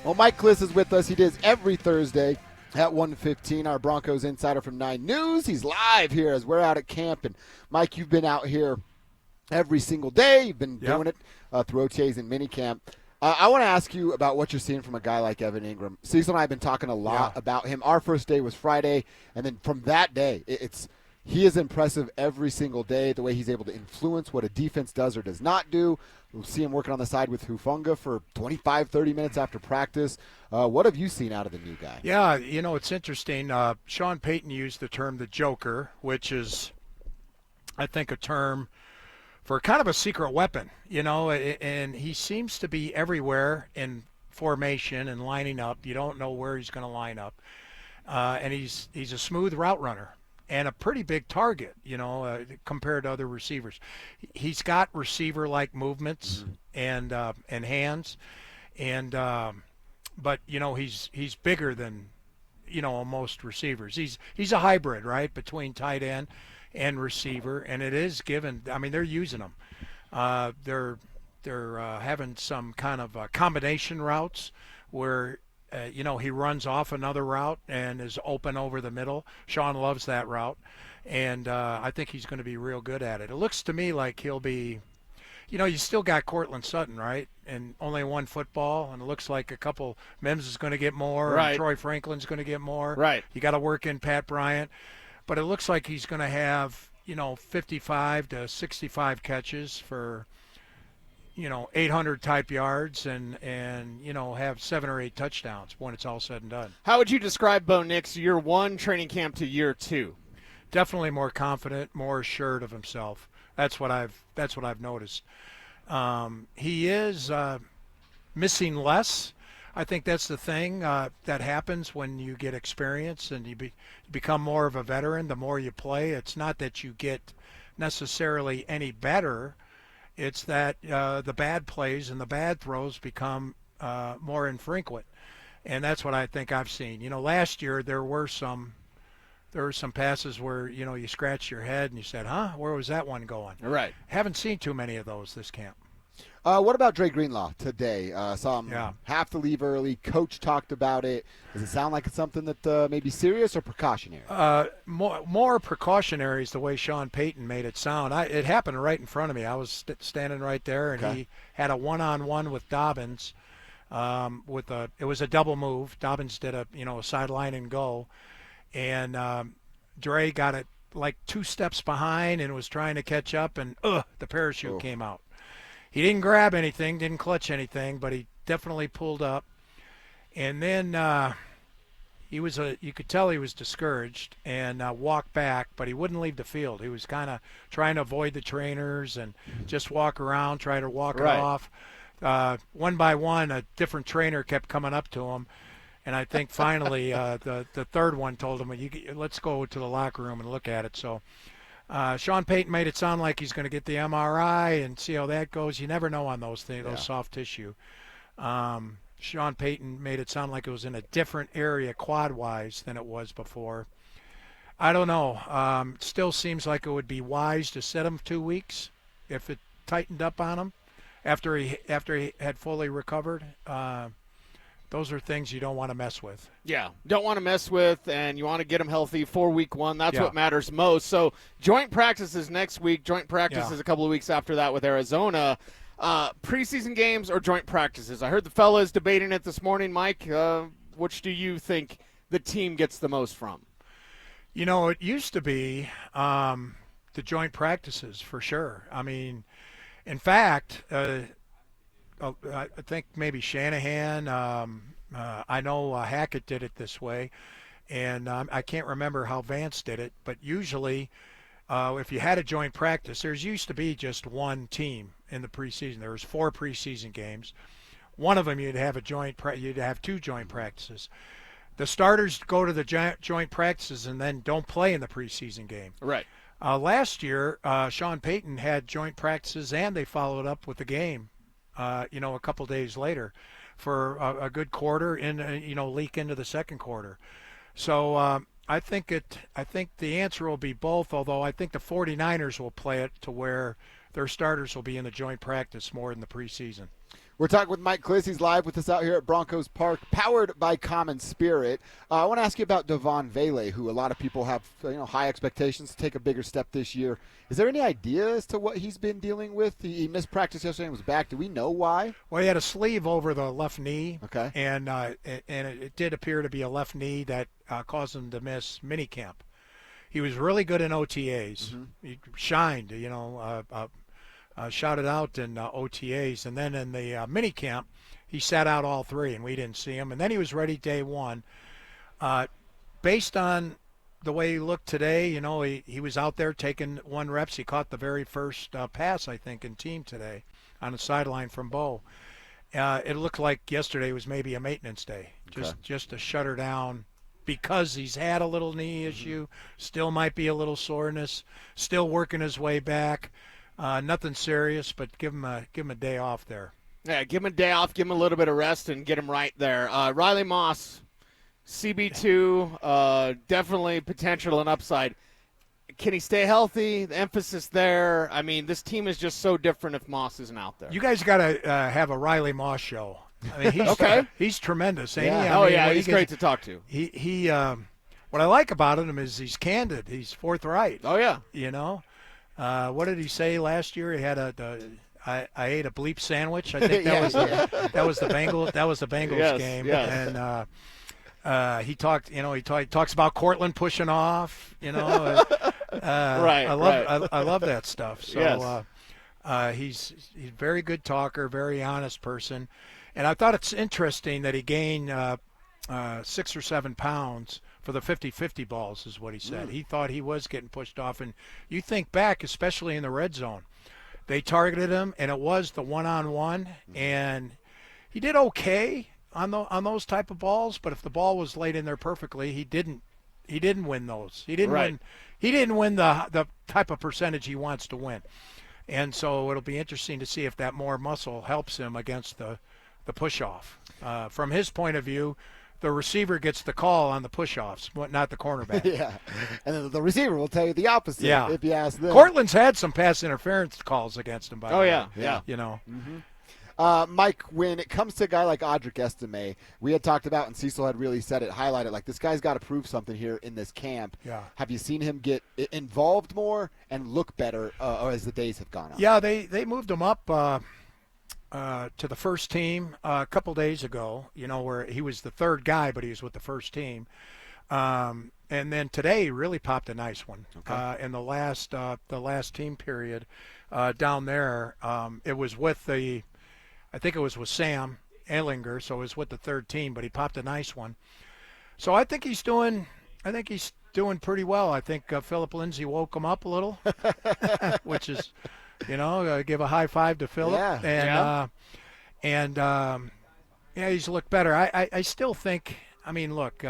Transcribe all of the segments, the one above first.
Well, Mike Klis is with us. He does every Thursday at 1:15. Our Broncos Insider from 9 News. He's live here as we're out at camp. And, Mike, you've been out here every single day. You've been doing it through OTAs and minicamp. I want to ask you about what you're seeing from a guy like Evan Ingram. Cecil and I have been talking a lot about him. Our first day was Friday, and then from that day, he is impressive every single day, the way he's able to influence what a defense does or does not do. We'll see him working on the side with Hufanga for 25, 30 minutes after practice. What have you seen out of the new guy? Yeah, it's interesting. Sean Payton used the term the Joker, which is, I think, a term for kind of a secret weapon, and he seems to be everywhere in formation and lining up. You don't know where he's going to line up. And he's a smooth route runner and a pretty big target, compared to other receivers. He's got receiver-like movements and hands, but he's bigger than most receivers. He's a hybrid, right, between tight end and receiver, and it is given. I mean, they're using them. They're having some kind of combination routes where he runs off another route and is open over the middle. Sean loves that route, and I think he's going to be real good at it. It looks to me like he'll be, you still got Cortland Sutton, right? And only one football, and it looks like a couple, Mims is going to get more, right. And Troy Franklin's going to get more. Right. You got to work in Pat Bryant. But it looks like he's going to have, 55 to 65 catches for, 800 type yards and have 7 or 8 touchdowns when it's all said and done. How would you describe Bo Nix year one training camp to year two? Definitely more confident, more assured of himself. That's what I've noticed. He is missing less. I think that's the thing that happens when you get experience and you become more of a veteran. The more you play, it's not that you get necessarily any better. It's that the bad plays and the bad throws become more infrequent, and that's what I think I've seen. Last year there were some passes where you scratched your head and you said, "Huh, where was that one going?" Right. Haven't seen too many of those this camp. What about Dre Greenlaw today? Saw him have to leave early. Coach talked about it. Does it sound like it's something that may be serious or precautionary? More precautionary is the way Sean Payton made it sound. It happened right in front of me. I was standing right there, and he had a one-on-one with Dobbins. It was a double move. Dobbins did a sideline and go, and Dre got it like 2 steps behind and was trying to catch up, and the parachute came out. He didn't grab anything, didn't clutch anything, but he definitely pulled up. And then you could tell he was discouraged and walked back, but he wouldn't leave the field. He was kind of trying to avoid the trainers and just walk around, try to walk it off. One by one, a different trainer kept coming up to him. And I think finally the third one told him, let's go to the locker room and look at it. So Sean Payton made it sound like he's going to get the MRI and see how that goes. You never know on those things, those soft tissue. Sean Payton made it sound like it was in a different area quad-wise than it was before. I don't know. Still seems like it would be wise to set him 2 weeks if it tightened up on him after he had fully recovered. Those are things you don't want to mess with. Yeah, don't want to mess with, and you want to get them healthy for week one. That's what matters most. So joint practices next week, joint practices a couple of weeks after that with Arizona. Preseason games or joint practices? I heard the fellas debating it this morning. Mike, which do you think the team gets the most from? It used to be the joint practices for sure. I mean, in fact, I think maybe Shanahan. I know Hackett did it this way, and I can't remember how Vance did it. But usually, if you had a joint practice, there's used to be just one team in the preseason. There was 4 preseason games. One of them you'd have you'd have 2 joint practices. The starters go to the joint practices and then don't play in the preseason game. Right. Last year, Sean Payton had joint practices and they followed up with the game. A couple days later for a good quarter and, leak into the second quarter. So I think the answer will be both, although I think the 49ers will play it to where their starters will be in the joint practice more in the preseason. We're talking with Mike Klis. He's live with us out here at Broncos Park, powered by Common Spirit. I want to ask you about Devon Vele, who a lot of people have high expectations to take a bigger step this year. Is there any idea as to what he's been dealing with? He missed practice yesterday and was back. Do we know why? Well, he had a sleeve over the left knee, okay, and it did appear to be a left knee that caused him to miss minicamp. He was really good in OTAs. Mm-hmm. He shined, shouted out in OTAs, and then in the minicamp, he sat out all 3, and we didn't see him. And then he was ready day 1. Based on the way he looked today, he was out there taking 1 reps. He caught the very first pass, I think, in team today on the sideline from Bo. It looked like yesterday was maybe a maintenance day, just to shut her down because he's had a little knee issue, still might be a little soreness, still working his way back. Nothing serious, but give him a day off there. Yeah, give him a day off, give him a little bit of rest, and get him right there. Riley Moss, CB2, definitely potential and upside. Can he stay healthy? The emphasis there. I mean, this team is just so different if Moss isn't out there. You guys got to have a Riley Moss show. I mean, he's he's tremendous, ain't he? He's great to talk to. He what I like about him is he's candid. He's forthright. Oh yeah. What did he say last year? He had I ate a bleep sandwich. I think that was the Bengals game. Yes. And he talked. He talks about Cortland pushing off. Right. I love that stuff. So yes. He's a very good talker, very honest person, and I thought it's interesting that he gained 6 or 7 pounds for the 50-50 balls is what he said. He thought he was getting pushed off. And you think back, especially in the red zone, they targeted him, and it was the one-on-one, and he did okay on those type of balls. But if the ball was laid in there perfectly, he didn't win those. He didn't win the type of percentage he wants to win. And so it'll be interesting to see if that more muscle helps him against the push-off. From his point of view, the receiver gets the call on the push-offs, not the cornerback. Yeah, and then the receiver will tell you the opposite if you ask them. Cortland's had some pass interference calls against him, by the way. Yeah. Mm-hmm. Mike, when it comes to a guy like Audric Estime, we had talked about, and Cecil had really said it, highlighted, like this guy's got to prove something here in this camp. Yeah. Have you seen him get involved more and look better as the days have gone on? Yeah, they moved him up to the first team a couple days ago, where he was the 3rd guy, but he was with the first team. And then today he really popped a nice one. In the last team period down there, it was with I think it was with Sam Ehlinger, so it was with the 3rd team, but he popped a nice one. So I think he's doing pretty well. I think Philip Lindsay woke him up a little, which is – give a high five to Philip. He's looked better. I still think, look,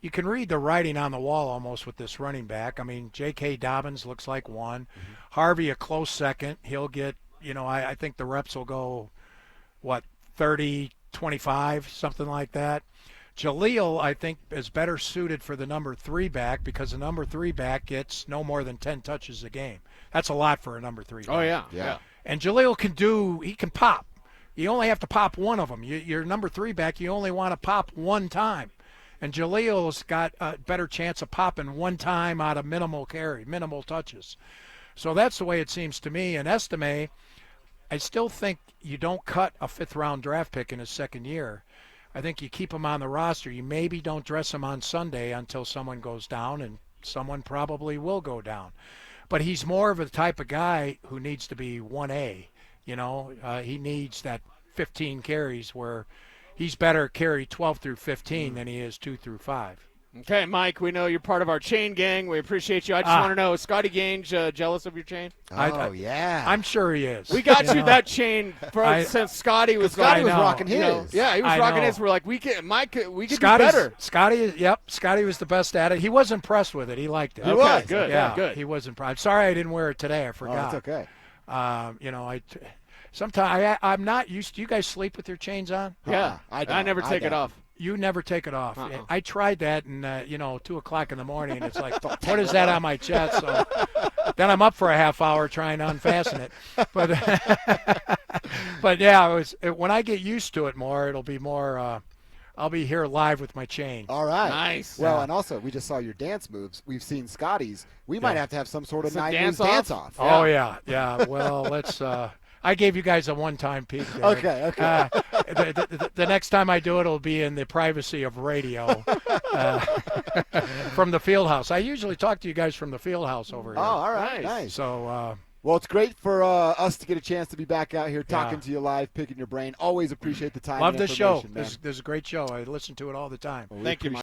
you can read the writing on the wall almost with this running back. J.K. Dobbins looks like one. Mm-hmm. Harvey a close second. He'll get, I think the reps will go, 30, 25, something like that. Jaleel, I think, is better suited for the number 3 back because the number 3 back gets no more than 10 touches a game. That's a lot for a number 3 back. Oh, yeah. And Jaleel can pop. You only have to pop one of them. Your number 3 back, you only want to pop one time. And Jaleel's got a better chance of popping one time out of minimal touches. So that's the way it seems to me. And Estime, I still think you don't cut a 5th-round draft pick in his 2nd year. I think you keep him on the roster. You maybe don't dress him on Sunday until someone goes down, and someone probably will go down. But he's more of a type of guy who needs to be 1A. He needs that 15 carries where he's better carry 12 through 15 than he is 2 through 5. Okay, Mike, we know you're part of our chain gang. We appreciate you. I just want to know, is Scotty Gange jealous of your chain? Yeah. I'm sure he is. We got you that chain since Scotty was rocking his. Yeah, he was rocking his. We're like, we could do better. Scotty was the best at it. He was impressed with it. He liked it. He was. Good. Yeah, good. He was impressed. I'm sorry I didn't wear it today. I forgot. Oh, that's okay. Sometimes I'm not used to. You guys sleep with your chains on? Yeah, I never take it off. You never take it off. I tried that, and 2 o'clock in the morning, it's like, what is that on my chest? So then I'm up for a half hour trying to unfasten it. But But yeah, when I get used to it more, it'll be more. I'll be here live with my chain. All right. Nice. Well, Yeah. and also, we just saw your dance moves. We've seen Scotty's. We might have to have some sort of Some 9 News dance-off? dance-off. Oh, yeah. Well, let's I gave you guys a one-time peek there. Okay. The next time I do it, it'll be in the privacy of radio from the field house. I usually talk to you guys from the field house over here. Oh, all right. Nice. Nice. So, Well, it's great for us to get a chance to be back out here talking to you live, picking your brain. Always appreciate the time. love and this show. information, man. This is a great show. I listen to it all the time. Well, we Thank you, appreciate